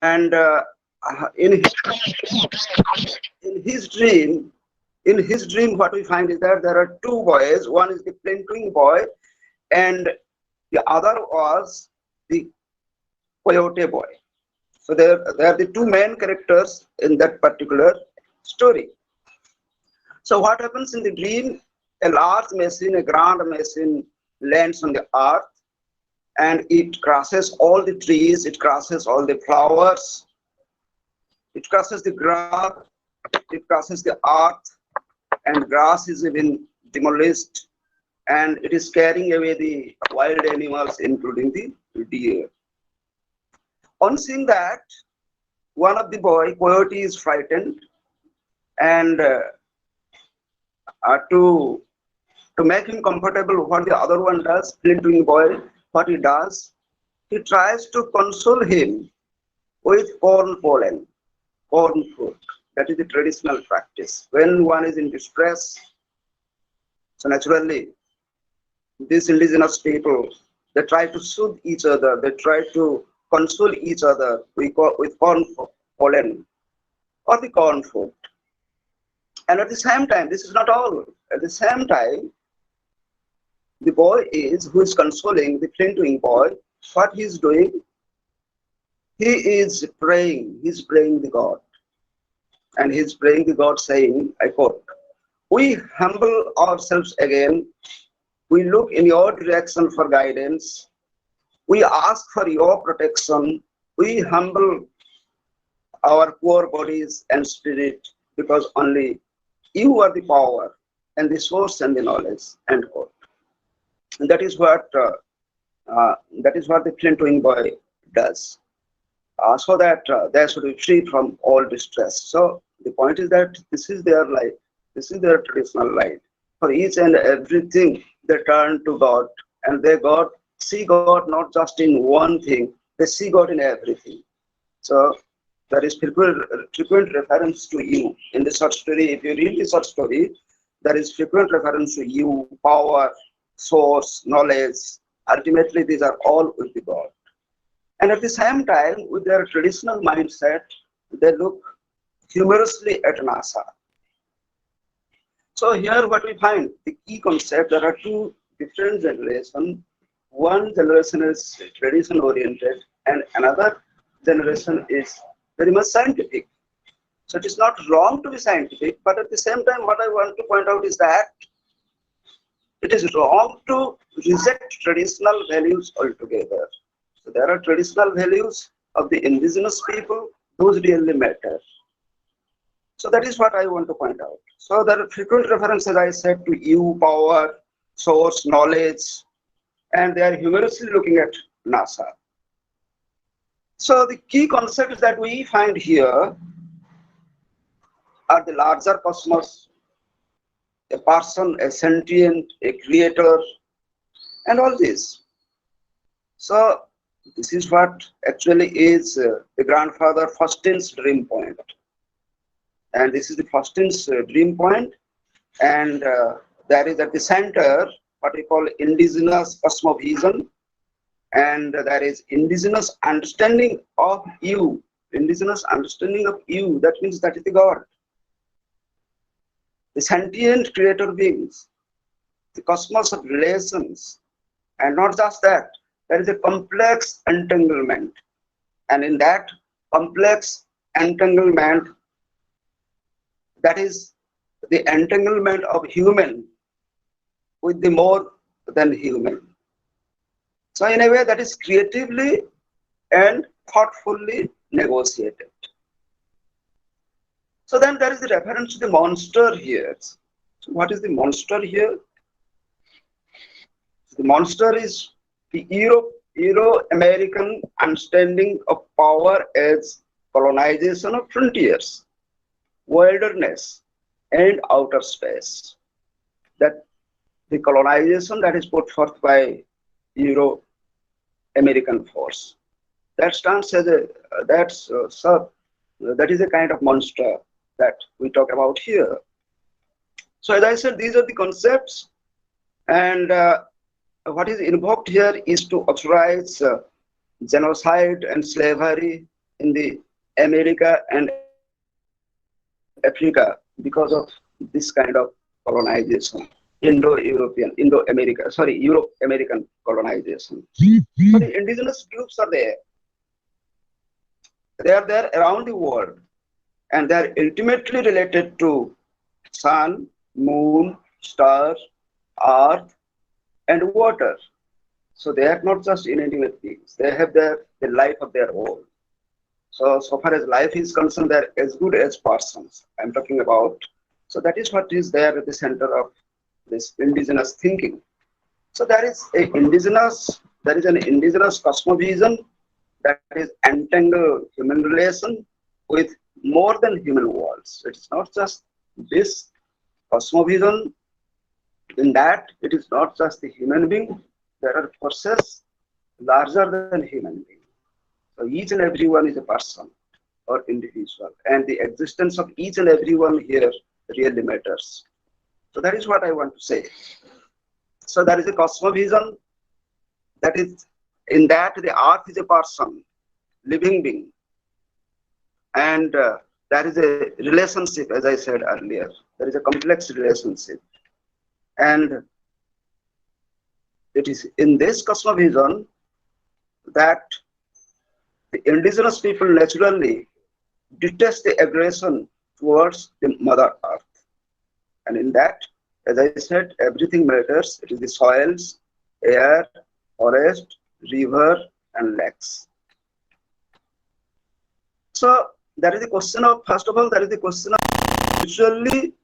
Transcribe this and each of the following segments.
And in his dream, what we find is that there are two boys. One is the plain boy, and the other was the coyote boy. So they are the two main characters in that particular story. So what happens in the dream? A large machine, a grand machine, lands on the earth, and it crushes all the trees, it crushes all the flowers, it crushes the grass, it crushes the earth, and grass is even demolished, and it is carrying away the wild animals, including the deer. On seeing that, one of the boy, coyote, is frightened, and to make him comfortable, what the other one does, flint-wing boy, what he does, he tries to console him with corn pollen, corn food. That is the traditional practice. When one is in distress, so naturally, these indigenous people, they try to soothe each other, they try to console each other with corn pollen or the corn food. And at the same time, this is not all. At the same time, the boy who is consoling the flint-wing boy, what he is doing, he is praying the God. And he is praying the God saying, I quote, "We humble ourselves again, we look in your direction for guidance, we ask for your protection, we humble our poor bodies and spirit, because only you are the power and the source and the knowledge," end quote. And that is what the flint-wing boy does, so that they should be free from all distress. So the point is that this is their life, this is their traditional life. For each and everything, they turn to God, and they see God not just in one thing, they see God in everything. So there is frequent reference to you in the short story. If you read the short story, there is frequent reference to you, power, source, knowledge. Ultimately, these are all with the God. And at the same time, with their traditional mindset, they look humorously at NASA. So here what we find, the key concept, there are two different generations. One generation is tradition oriented, and another generation is very much scientific. So it is not wrong to be scientific, but at the same time, what I want to point out is that it is wrong to reject traditional values altogether. So there are traditional values of the indigenous people, those really matter. So that is what I want to point out. So there are frequent references, as I said, to you, power, source, knowledge, and they are humorously looking at NASA. So the key concepts that we find here are the larger cosmos, a person, a sentient, a creator, and all this. So this is what actually is the grandfather Faustin's dream point. And this is the Faustin's dream point, and that is at the center what we call indigenous cosmovision, and that is indigenous understanding of you. Indigenous understanding of you, that means that is the God. The sentient creator beings, the cosmos of relations, and not just that, there is a complex entanglement, and in that complex entanglement, that is the entanglement of human with the more than human. So in a way that is creatively and thoughtfully negotiated. So then there is the reference to the monster here. So what is the monster here? The monster is the Euro-American understanding of power as colonization of frontiers, wilderness, and outer space. That the colonization that is put forth by Euro-American force. That stands as that is a kind of monster that we talk about here. So as I said, these are the concepts, and what is invoked here is to authorize genocide and slavery in the America and Africa because of this kind of colonization, Euro-American colonization. So the indigenous groups are there. They are there around the world, and they are ultimately related to sun, moon, stars, earth, and water. So they are not just inanimate beings. They have the life of their own. So far as life is concerned, they're as good as persons I'm talking about. So that is what is there at the center of this indigenous thinking. So there is an indigenous cosmovision that is entangled human relation with more than human worlds. It is not just this cosmovision, in that it is not just the human being, there are forces larger than human being. So each and every one is a person or individual, and the existence of each and every one here really matters. So that is what I want to say. So there is a cosmovision that is, in that the earth is a person, living being, and there is a relationship, as I said earlier. There is a complex relationship, and it is in this cosmovision that the indigenous people naturally detest the aggression towards the Mother Earth. And in that, as I said, everything matters. It is the soils, air, forest, river, and lakes. So that is the question of, first of all, that is the question of mutually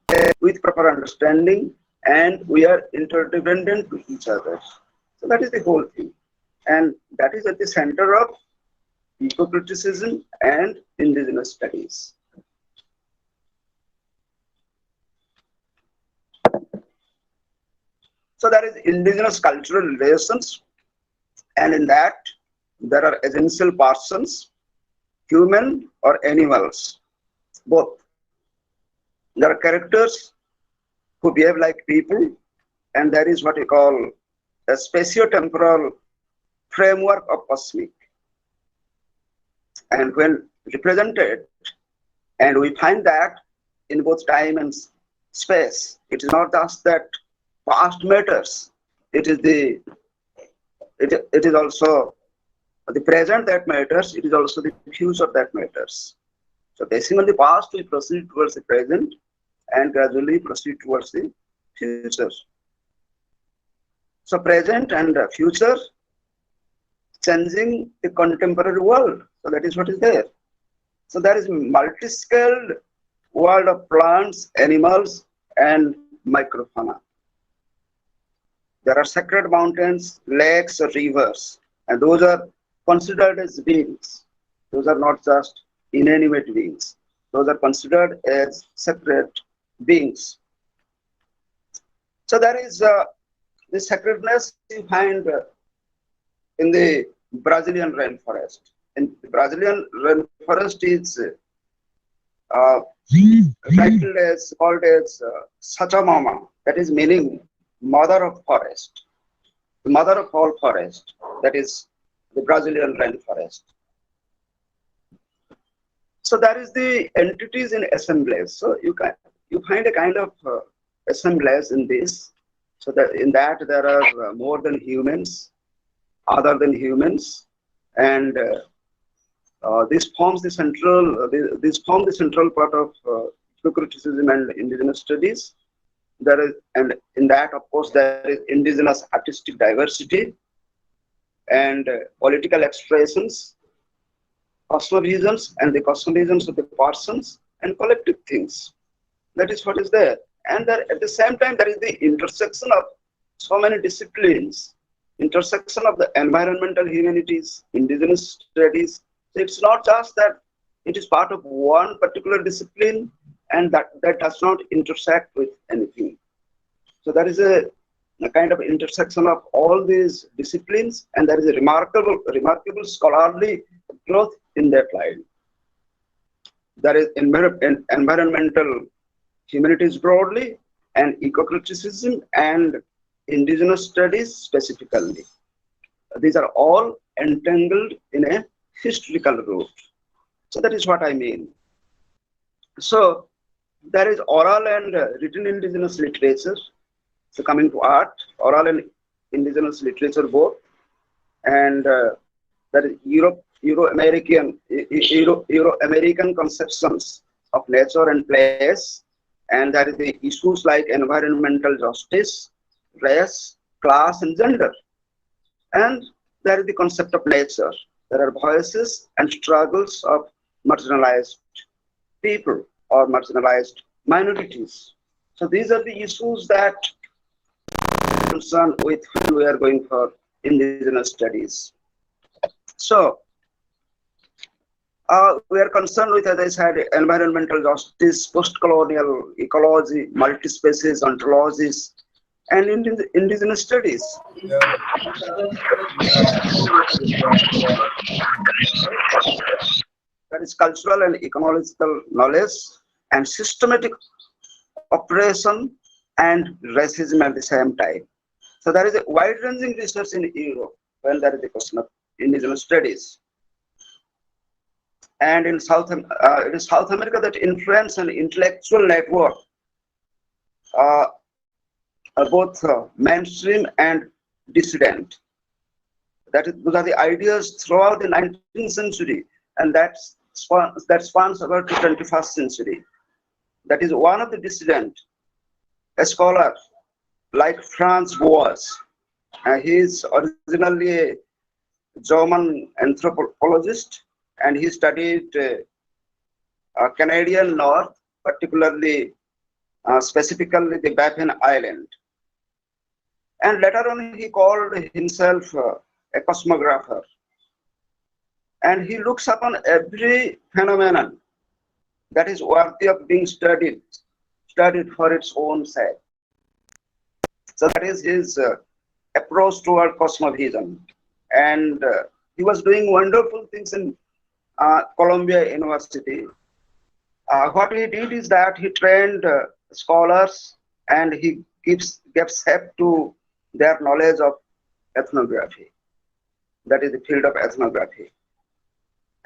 with proper understanding, and we are interdependent to each other. So that is the whole thing. And that is at the center of Ecocriticism and Indigenous Studies. So there is indigenous cultural relations, and in that there are essential persons, human or animals, both. There are characters who behave like people, and that is what we call a spatio-temporal framework of cosmic. And when represented, and we find that in both time and space, it is not just that past matters, it is also the present that matters, it is also the future that matters. So basing on the past, we proceed towards the present and gradually proceed towards the future. So present and future changing the contemporary world. So that is what is there. So there is multi-scaled world of plants, animals, and microfauna. There are sacred mountains, lakes, rivers, and those are considered as beings. Those are not just inanimate beings. Those are considered as sacred beings. So there is the sacredness you find in the Brazilian rainforest. In the Brazilian rainforest is titled as, called as Sachamama, that is meaning mother of forest, the mother of all forest, that is the Brazilian rainforest. So that is the entities in assemblage. So you find a kind of assemblage in this. So that in that there are more than humans, other than humans, and this forms the central part of Ecocriticism and Indigenous Studies. There is, and in that, of course, there is indigenous artistic diversity and political expressions, cosmovisions, and the cosmovisions of the persons and collective things. That is what is there. And there, at the same time, there is the intersection of so many disciplines, intersection of the environmental humanities, indigenous studies. So it's not just that it is part of one particular discipline and that does not intersect with anything. So there is a kind of intersection of all these disciplines, and there is a remarkable scholarly growth in that line. There is environmental humanities broadly, and ecocriticism and indigenous studies specifically. These are all entangled in a historical route. So that is what I mean. So there is oral and written indigenous literature. So coming to art, oral and indigenous literature both, and that is Euro-American conceptions of nature and place, and there is the issues like environmental justice, race, class, and gender, and there is the concept of nature. There are voices and struggles of marginalized people or marginalized minorities. So these are the issues that concern with when we are going for indigenous studies. So we are concerned with, as I said, environmental justice, post-colonial ecology, multi-species ontologies, and indigenous studies. That is cultural and ecological knowledge and systematic oppression and racism at the same time. So there is a wide-ranging research in Europe when there is a question of indigenous studies. And in it is South America that influence an intellectual network, both mainstream and dissident. Those are the ideas throughout the 19th century, and that spans about the 21st century. That is one of the dissident, a scholar like Franz Boas. He is originally a German anthropologist, and he studied Canadian North, particularly specifically the Baffin Island. And later on, he called himself a cosmographer. And he looks upon every phenomenon that is worthy of being studied for its own sake. So that is his approach toward cosmovision. And he was doing wonderful things in Columbia University. What he did is that he trained scholars, and he gives help to their knowledge of ethnography. That is the field of ethnography.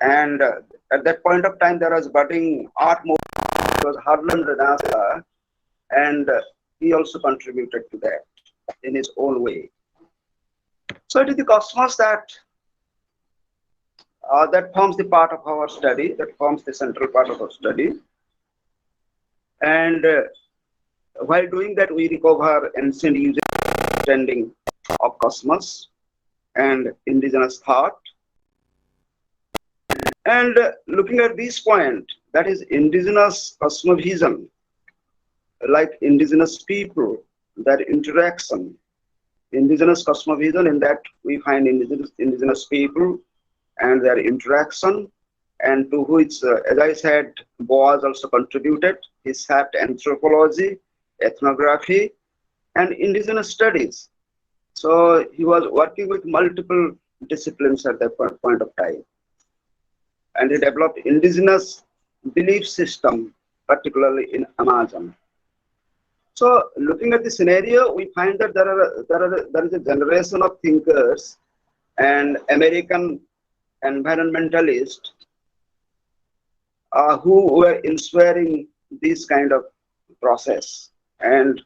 And at that point of time, there was budding art movement. It was Harlem Renaissance, and he also contributed to that in his own way. So it is the cosmos that forms the part of our study, that forms the central part of our study. And while doing that, we recover ancient understanding of cosmos and indigenous thought. And looking at this point, that is indigenous cosmovision, like indigenous people, their interaction, indigenous cosmovision, in that we find indigenous people and their interaction, and to which, as I said, Boas also contributed. He sat anthropology, ethnography, and indigenous studies. So he was working with multiple disciplines at that point of time. And he developed indigenous belief system, particularly in Amazon. So looking at the scenario, we find that there is a generation of thinkers and American environmentalists who were inspiring this kind of process. And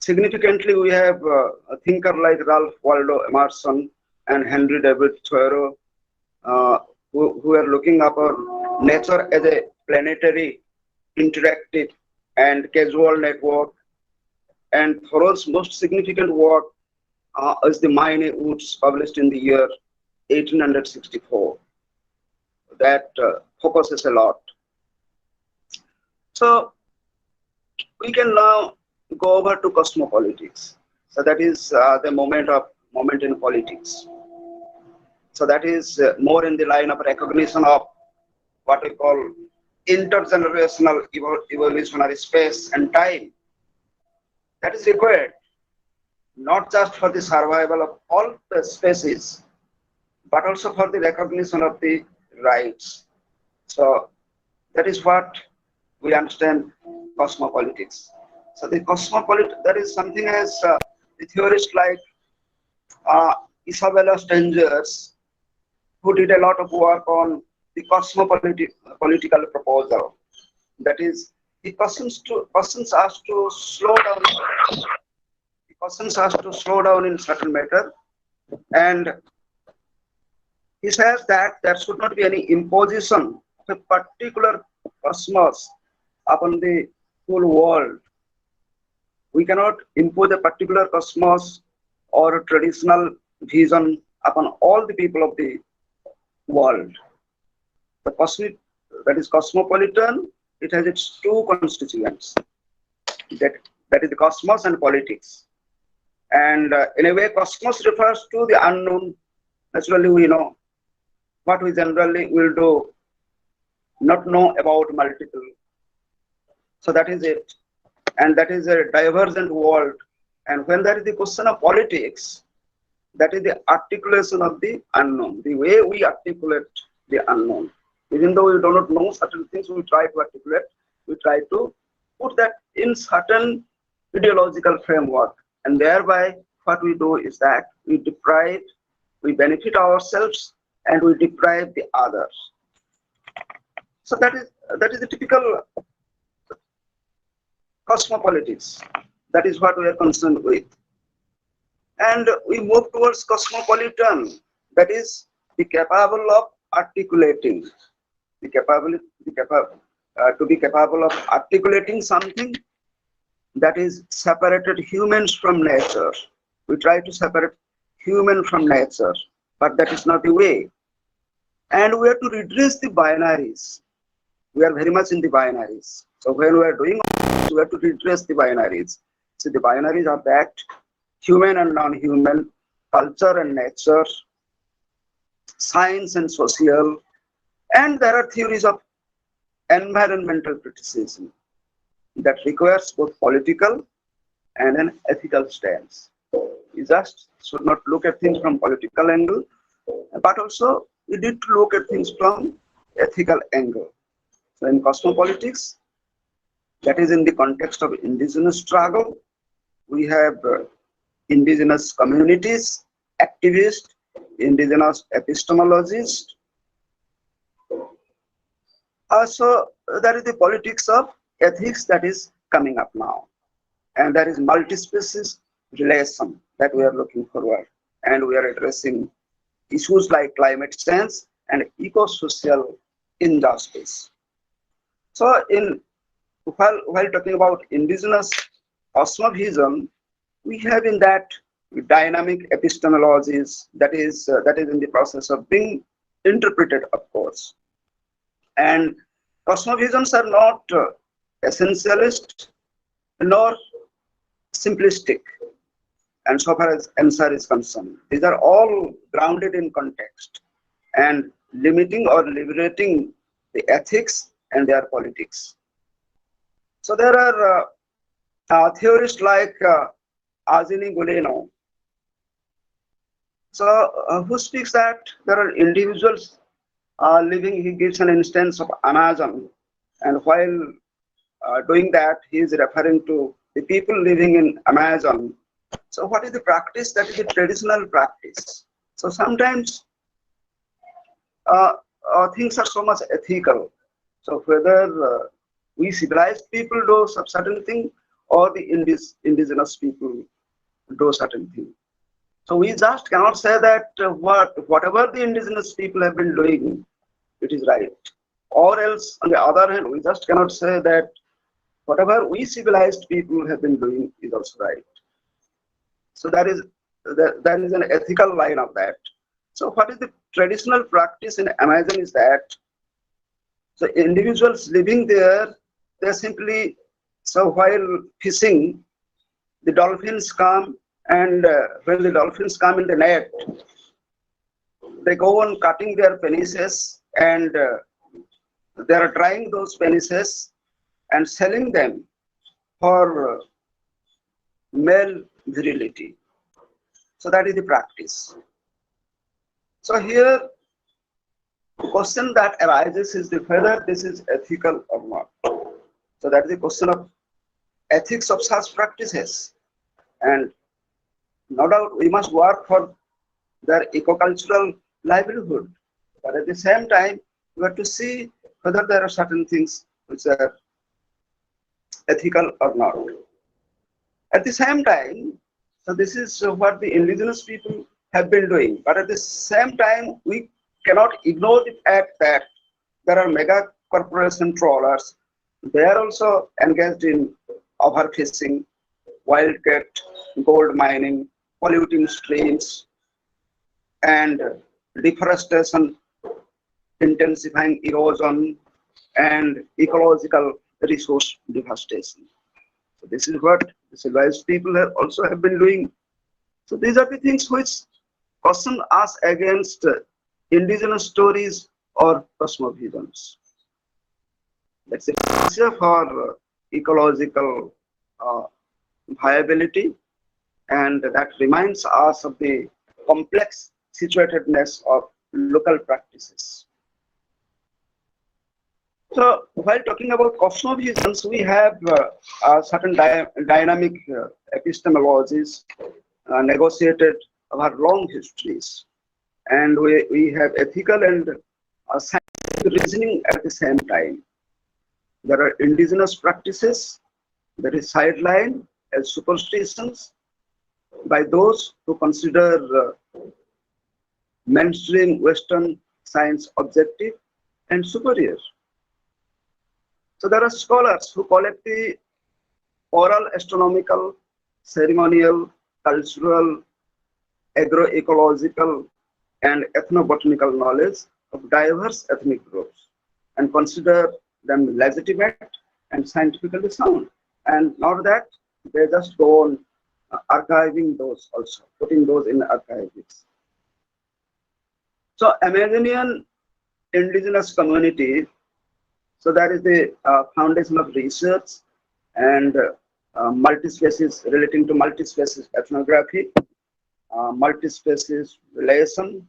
significantly, we have a thinker like Ralph Waldo Emerson and Henry David Thoreau, who are looking upon nature as a planetary, interactive, and casual network. And Thoreau's most significant work is the Maine Woods, published in the year 1864. That focuses a lot. So we can now go over to cosmopolitics. So that is the moment in politics. So that is more in the line of recognition of what we call intergenerational evolutionary space and time. That is required not just for the survival of all the species, but also for the recognition of the rights. So that is what we understand cosmopolitics. So the that is something as the theorists like Isabella Stengers, who did a lot of work on the cosmopolitical proposal. That is, the persons asked to slow down. The persons asked to slow down in certain matter, and he says that there should not be any imposition of a particular cosmos upon the whole world. We cannot impose a particular cosmos or a traditional vision upon all the people of the world. The cosmic, that is cosmopolitan, it has its two constituents. That is the cosmos and politics. And in a way, cosmos refers to the unknown. Naturally, we know what we generally will do, not know about multiple. So that is it. And that is a divergent world. And when there is the question of politics, that is the articulation of the unknown, the way we articulate the unknown. Even though we do not know certain things, we try to articulate, we try to put that in certain ideological framework. And thereby, what we do is that we benefit ourselves, and we deprive the others. So that is the typical cosmopolitics. That is what we are concerned with. And we move towards cosmopolitan, that is the capable of articulating, to be capable of articulating something that is separated humans from nature. We try to separate human from nature, but that is not the way. And we have to redress the binaries. We are very much in the binaries. So when we are doing, we have to redress the binaries. So the binaries are that human and non-human, culture and nature, science and social, and there are theories of environmental criticism that requires both political and an ethical stance. We just should not look at things from political angle, but also we need to look at things from ethical angle. So in cosmopolitics, that is in the context of indigenous struggle, we have indigenous communities, activists, indigenous epistemologists. Also, there is the politics of ethics that is coming up now. And there is multi-species relation that we are looking forward. And we are addressing issues like climate change and eco-social injustice. So while talking about indigenous cosmovision, we have in that dynamic epistemologies that is in the process of being interpreted, of course. And cosmovisions are not essentialist nor simplistic, and so far as answer is concerned. These are all grounded in context and limiting or liberating the ethics and their politics. So there are theorists like Azini Guleno, who speaks that there are individuals living. He gives an instance of Amazon, and while doing that, he is referring to the people living in Amazon. So what is the practice? That is the traditional practice. So sometimes things are so much ethical. So whether we civilized people do certain thing, or the indigenous people do certain thing. So we just cannot say that whatever the indigenous people have been doing, it is right. Or else, on the other hand, we just cannot say that whatever we civilized people have been doing is also right. So there is an ethical line of that. So what is the traditional practice in Amazon is that, so individuals living there, they simply, so while fishing, the dolphins come, and when the dolphins come in the net, they go on cutting their penises, and they are drying those penises and selling them for male virility. So that is the practice. So here, the question that arises is whether this is ethical or not. So that is the question of ethics of such practices. And no doubt we must work for their eco-cultural livelihood. But at the same time, We have to see whether there are certain things which are ethical or not. At the same time, so this is what the indigenous people have been doing. But at the same time, we cannot ignore the fact that there are mega corporation trawlers. They are also engaged in overfishing, wildcat, gold mining, polluting streams, and deforestation, intensifying erosion, and ecological resource devastation. So this is what the civilized people have been doing. So these are the things which caution us against indigenous stories or cosmovisions. That's essential for ecological uh, viability, and that reminds us of the complex situatedness of local practices. So while talking about cosmovisions, we have certain dynamic epistemologies negotiated over long histories. And we have ethical and scientific reasoning at the same time. There are indigenous practices that is sidelined as superstitions by those who consider mainstream Western science objective and superior. So there are scholars who collect the oral, astronomical, ceremonial, cultural, agroecological, and ethnobotanical knowledge of diverse ethnic groups and consider them legitimate and scientifically sound. And not that, they just go on archiving those also, putting those in archives. So Amazonian indigenous community, so that is the foundation of research and multi-species, relating to multi-species ethnography, multi-species relation,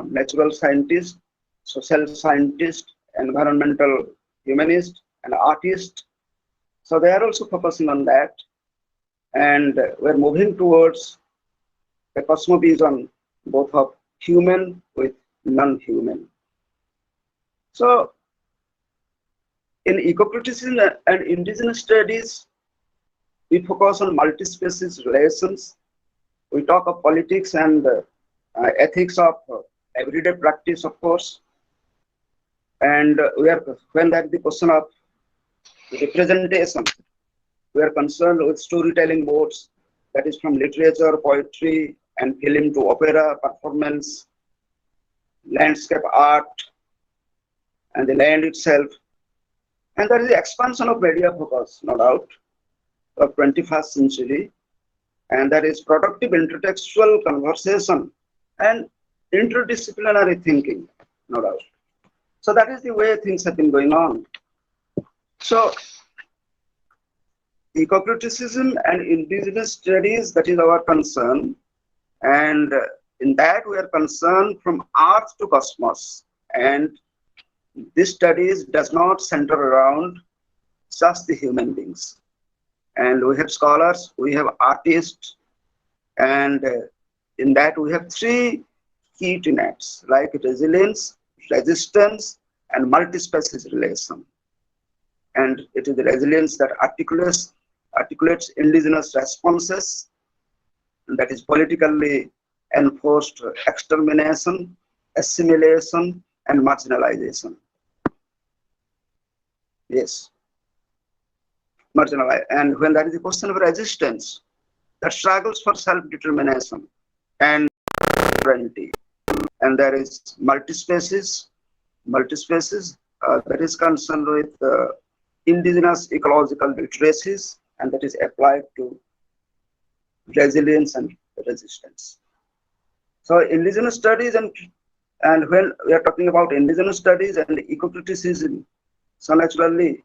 natural scientist, social scientist, environmental humanist, and artist. So they are also focusing on that. And we're moving towards the cosmovision, both of human with non-human. So in ecocriticism and indigenous studies, we focus on multi-species relations. We talk of politics and ethics of everyday practice, of course. And when that the question of representation, we are concerned with storytelling modes, that is from literature, poetry, and film to opera, performance, landscape art, and the land itself. And there is the expansion of media focus, no doubt, of 21st century, and that is productive intertextual conversation and interdisciplinary thinking, no doubt. So that is the way things have been going on. So ecocriticism and indigenous studies, that is our concern, and in that we are concerned from earth to cosmos, and this studies does not center around just the human beings. And we have scholars, we have artists, and in that we have three key tenets like resilience, resistance, and multi-species relation. And it is the resilience that articulates indigenous responses, that is politically enforced extermination, assimilation, and marginalization. Yes, marginalized. And when there is a question of resistance, that struggles for self-determination and sovereignty. And there is multi-species that is concerned with indigenous ecological literacies, and that is applied to resilience and resistance. So indigenous studies, and when we are talking about indigenous studies and ecocriticism, so naturally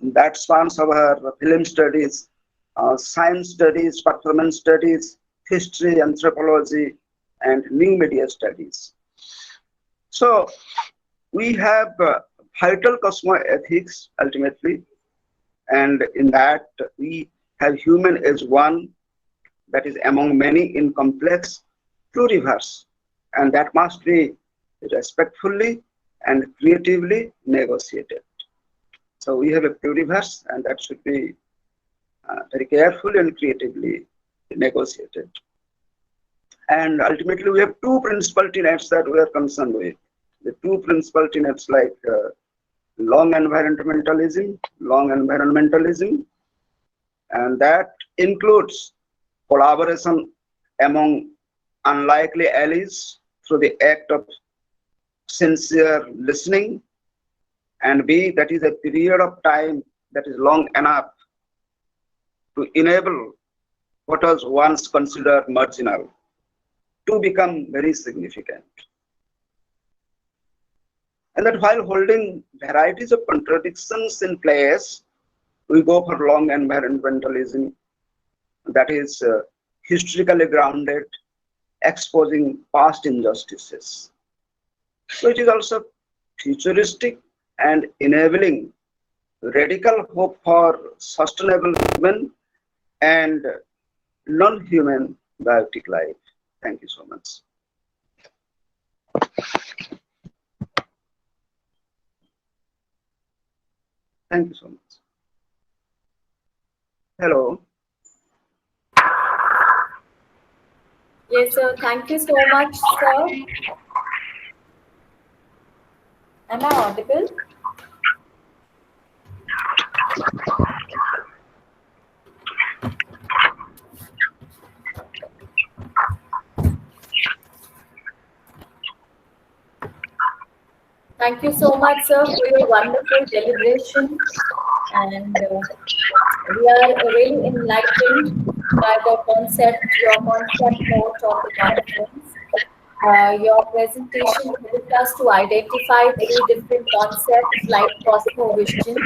that spans our film studies, science studies, performance studies, history, anthropology, and new media studies. So we have vital cosmoethics ultimately, and in that we have human as one, that is among many in complex pluriverse, and that must be respectfully and creatively negotiated. So we have a pluriverse, and that should be very carefully and creatively negotiated. And ultimately, we have two principal tenets that we are concerned with. The two principal tenets like long environmentalism, and that includes collaboration among unlikely allies through the act of sincere listening, and B, that is a period of time that is long enough to enable what was once considered marginal to become very significant. And that while holding varieties of contradictions in place, we go for long environmentalism that is historically grounded, exposing past injustices. So it is also futuristic and enabling radical hope for sustainable human and non-human biotic life. Thank you so much. Thank you so much. Hello. Yes, sir. Thank you so much, sir. Am I audible? Thank you so much, sir, for your wonderful deliberation. And we are really enlightened by the concept, your concept note of the conference. Your presentation helped us to identify three different concepts like cosmovision,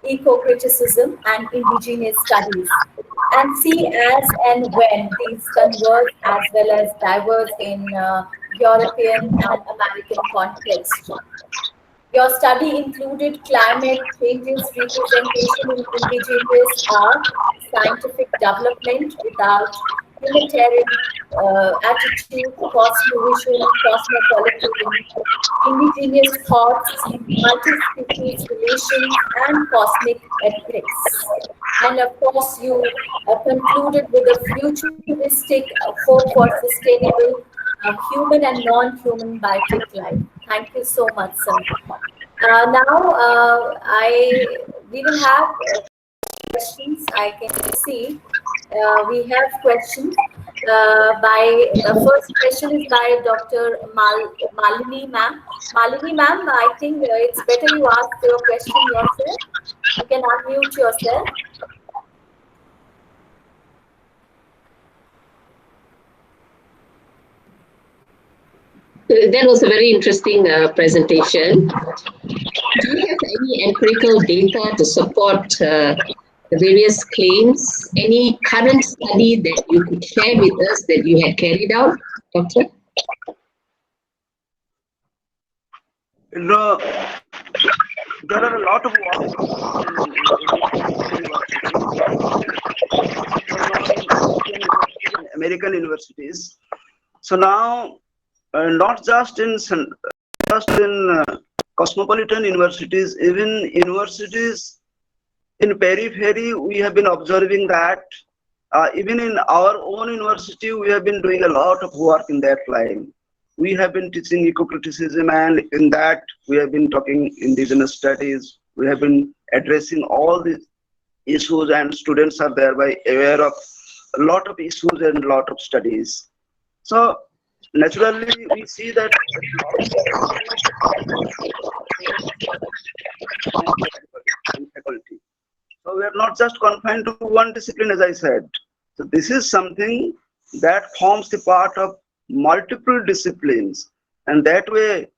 ecocriticism, and indigenous studies, and see as and when these converge as well as diverge in European and American context. Your study included climate change's representation in indigenous art, scientific development without humanitarian attitude, cosmovision, cosmopolitan, indigenous thoughts, multi-species relations, and cosmic ethics. And of course, you concluded with a futuristic hope for sustainable human and non-human biotic life. Thank you so much, sir. Now, we will have questions. I can see we have questions. By the first question is by Dr. Malini ma'am. Malini ma'am, I think it's better you ask your question yourself. You can unmute yourself. That was a very interesting presentation. Do you have any empirical data to support the various claims? Any current study that you could share with us that you had carried out, Doctor? No, there are a lot of American universities. So now, not just in cosmopolitan universities, even universities in periphery, we have been observing that even in our own university, we have been doing a lot of work in that line. We have been teaching ecocriticism, and in that we have been talking indigenous studies. We have been addressing all these issues, and students are thereby aware of a lot of issues and a lot of studies. So naturally, we see that faculty. So we are not just confined to one discipline, as I said. So this is something that forms the part of multiple disciplines, and that way,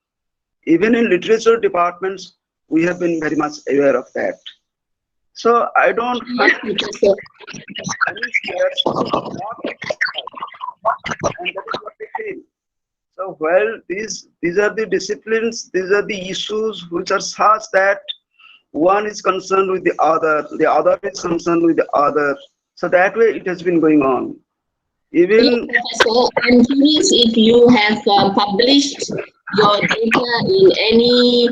even in literature departments, we have been very much aware of that. So I don't find any scares, and that is what we feel. So well, these are the disciplines, these are the issues which are such that one is concerned with the other is concerned with the other. So that way it has been going on. Even Professor, I'm curious if you have published your data in any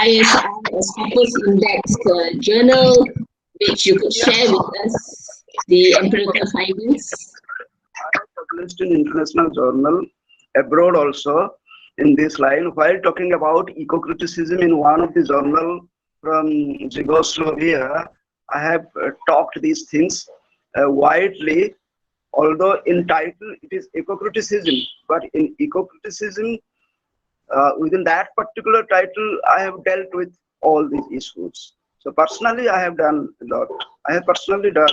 ISI or Scopus Index journal, which you could share with us the empirical findings. I have published in international journal, abroad also, in this line, while talking about ecocriticism in one of the journal from Yugoslavia. I have talked these things widely, although in title it is ecocriticism, but in ecocriticism, within that particular title, I have dealt with all these issues. So personally, I have done a lot. I have personally done.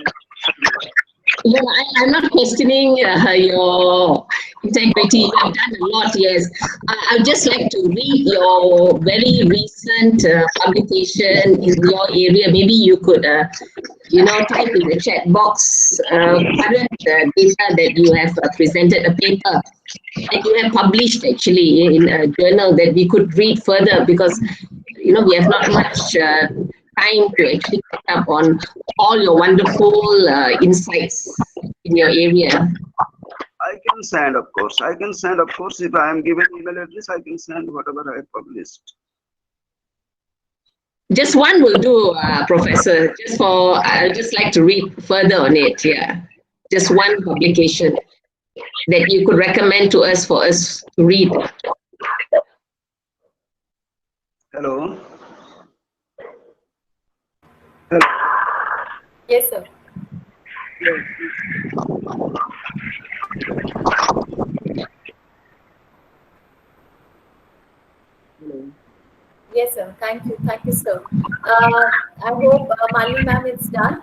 Yeah, I'm not questioning your integrity. You have done a lot, yes. I would just like to read your very recent publication in your area. Maybe you could, type in the chat box current data that you have presented, a paper that you have published actually in a journal that we could read further, because we have not much time to actually pick up on all your wonderful insights in your area. I can send, of course. I can send, of course, if I am given email address, I can send whatever I have published. Just one will do, Professor. I'd just like to read further on it. Yeah, just one publication that you could recommend to us for us to read. Hello. Yes, sir. Yes, sir. Thank you. Thank you, sir. I hope Malini ma'am it's done.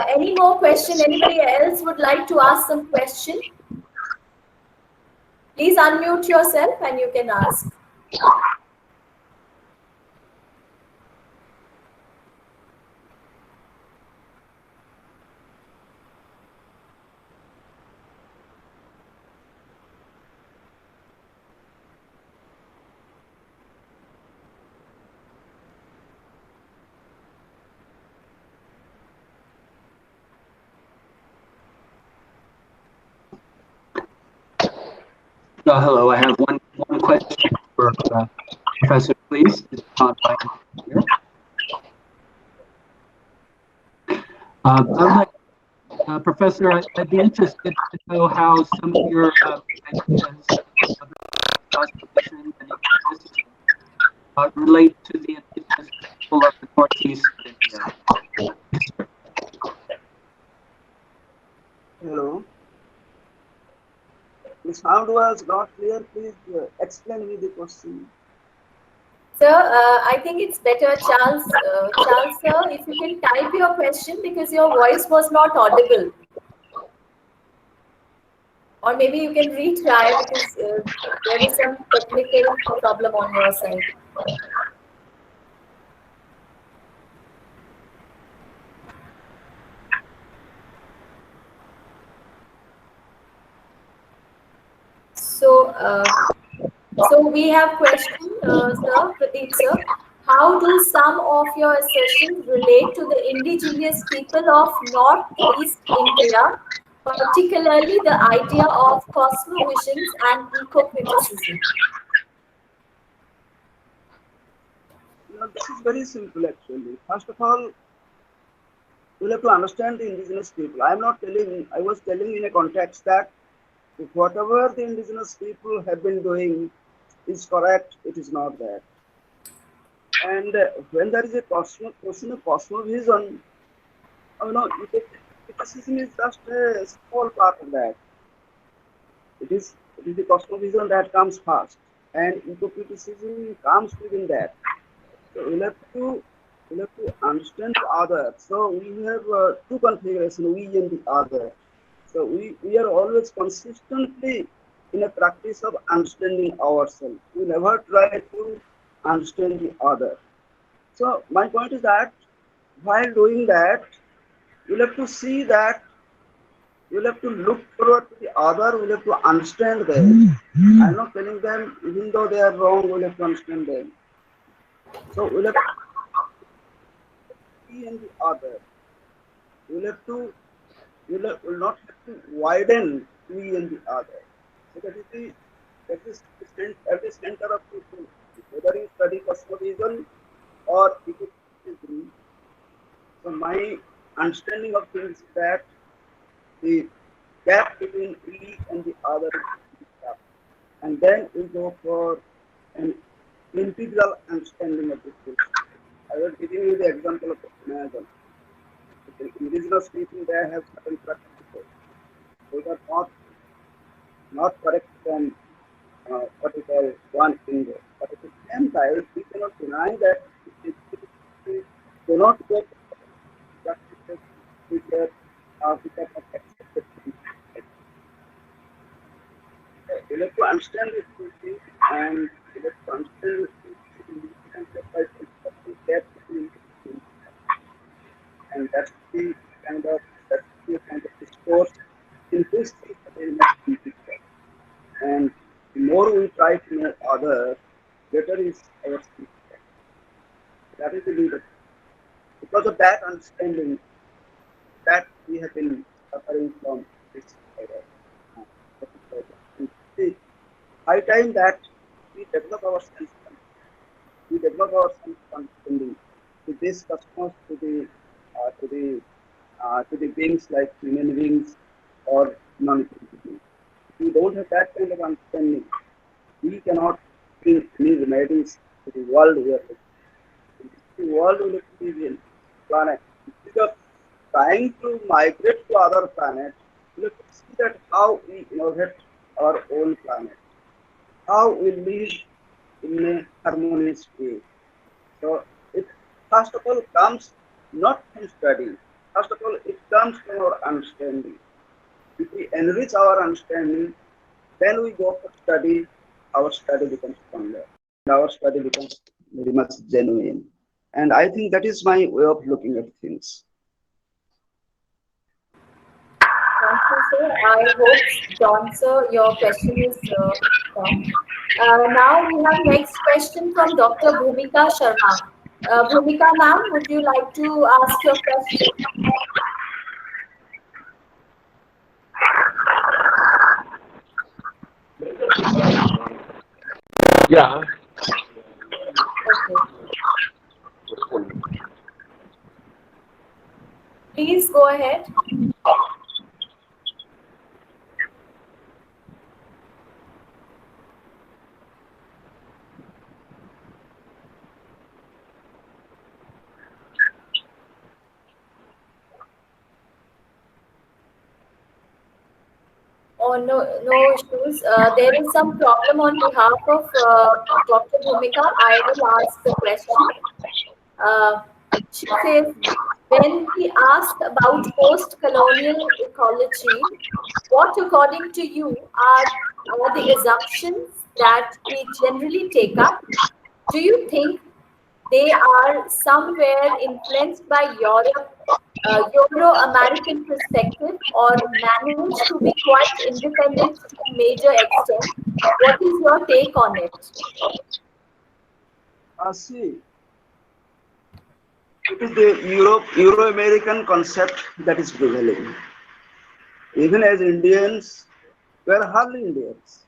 Any more question? Anybody else would like to ask some question? Please unmute yourself and you can ask. Hello, I have one question for Professor, please. Professor, I'd be interested to know how some of your ideas of cosmovision and ecocriticism relate to the indigenous people of the Northeast of India. Hello. The sound was not clear. Please explain me the question. Sir, I think it's better, Charles, sir, if you can type your question because your voice was not audible. Or maybe you can retry because there is some technical problem on your side. So we have question, sir, Pradip sir. How do some of your assertions relate to the indigenous people of Northeast India, particularly the idea of cosmovisions and ecocriticism? This is very simple actually. First of all, we'll have to understand the indigenous people. I was telling in a context that if whatever the indigenous people have been doing is correct, it is not that. And when there is a question of cosmovision, ecocriticism is just a small part of that. It is the cosmovision that comes first, and ecocriticism comes within that. So we'll have to understand the other. So we have two configurations, we and the other. So we are always consistently in a practice of understanding ourselves. We never try to understand the other. So my point is that while doing that, you'll have to see that you'll have to look forward to the other, we'll have to understand them. I'm not telling them, even though they are wrong, we'll have to understand them. So we'll have to see in the other. We'll not have to widen we and the other. So at the center of people, whether you study cosmovision or ecocriticism. So my understanding of things is that the gap between we and the other is gap. And then we go for an integral understanding of the things. I was giving you the example of Amazon. The indigenous people there have certain practices. Those are not correct from what we call one Indo. But at the same time, we cannot deny that they do not get practices which are not accepted. You have to understand this thing, and you have to understand this thing, and that's the kind of discourse in which things are very much implicated. And the more we try to know others, better is our speech. That is the leader. Because of that understanding that we have been suffering from this it's high time that we develop our sense understanding to this cosmos, to the beings like human beings or non-human beings. If we don't have that kind of understanding, we cannot bring any remedies to the world we are living. The world we live in, planet. Instead of trying to migrate to other planets, we have to see that how we innovate our own planet, how we live in a harmonious way. So it first of all comes not from study. First of all, it comes from our understanding. If we enrich our understanding, then we go for study, our study becomes stronger. Our study becomes very much genuine. And I think that is my way of looking at things. Thank you, sir. I hope, John, sir, your question is done. Now we have next question from Dr. Bhumika Sharma. Bhumika ma'am, would you like to ask your question? Yeah. Okay. Please go ahead. Oh, no issues. There is some problem on behalf of Dr. Bhumika. I will ask the question. She says, when we ask about post-colonial ecology, what, according to you, are the assumptions that we generally take up? Do you think they are somewhere influenced by Euro-American perspective, or manage to be quite independent to a major extent? What is your take on it? See, it is the Euro-American concept that is prevailing. Even as Indians, we are hardly Indians.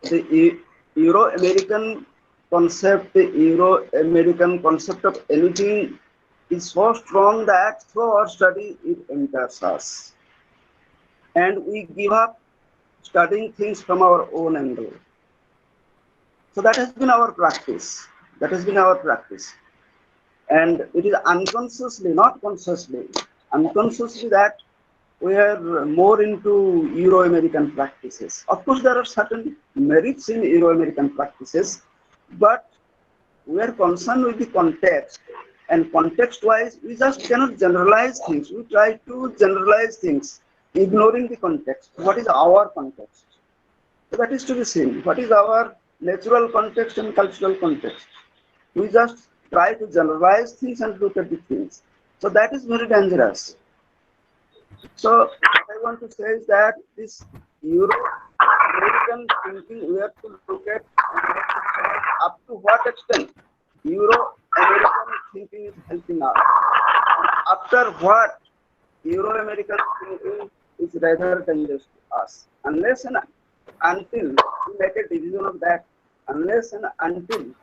The Euro-American Euro-American concept of anything is so strong that through our study it enters us. And we give up studying things from our own angle. So that has been our practice. And it is unconsciously, not consciously, unconsciously that we are more into Euro-American practices. Of course, there are certain merits in Euro-American practices, but we are concerned with the context. And context-wise, we just cannot generalize things. We try to generalize things, ignoring the context. What is our context? So that is to be seen. What is our natural context and cultural context? We just try to generalize things and look at the things. So that is very dangerous. So what I want to say is that this Euro-American thinking, we have to look at up to what extent Euro-American thinking is helping us. After what Euroamerican thinking is rather dangerous to us. Unless and until we make a division of that, unless and until we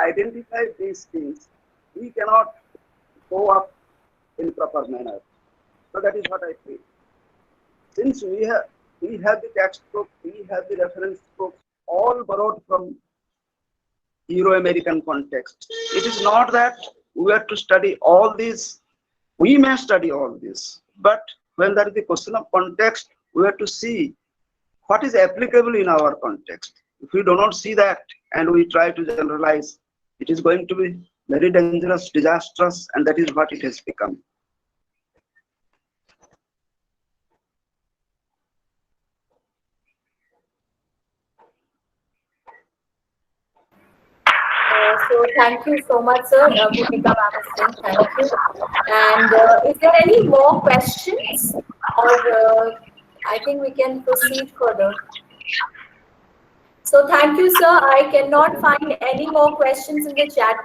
identify these things, we cannot go up in proper manner. So that is what I feel. Since we have the textbook, we have the reference books, all borrowed from Euro-American context. It is not that we have to study all these. We may study all this, but when there is the question of context, we have to see what is applicable in our context. If we do not see that and we try to generalize, it is going to be very dangerous, disastrous, and that is what it has become. So thank you so much, sir. Bhumika Ma'am is saying thank you. And is there any more questions, or I think we can proceed further? So thank you, sir. I cannot find any more questions in the chat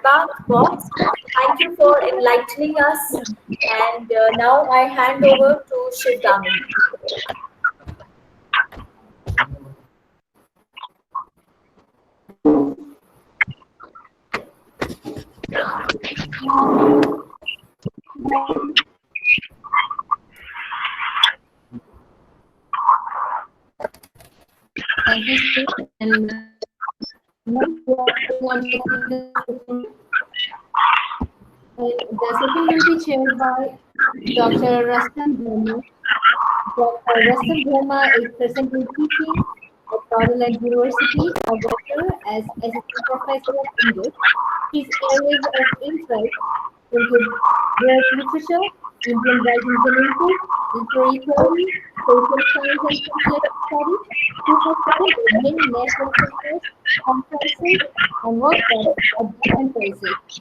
box. Thank you for enlightening us. And now I hand over to Shivdami. Thank you, sir. And the session will be chaired by Dr. Rustam Verma. Dr. Rustam Verma is presently teaching at Bodoland University, however, as assistant professor of English. His areas of interest include world literature, Indian writing community, literary theory, social science and social studies. He has attended many national conferences and workshops at different places.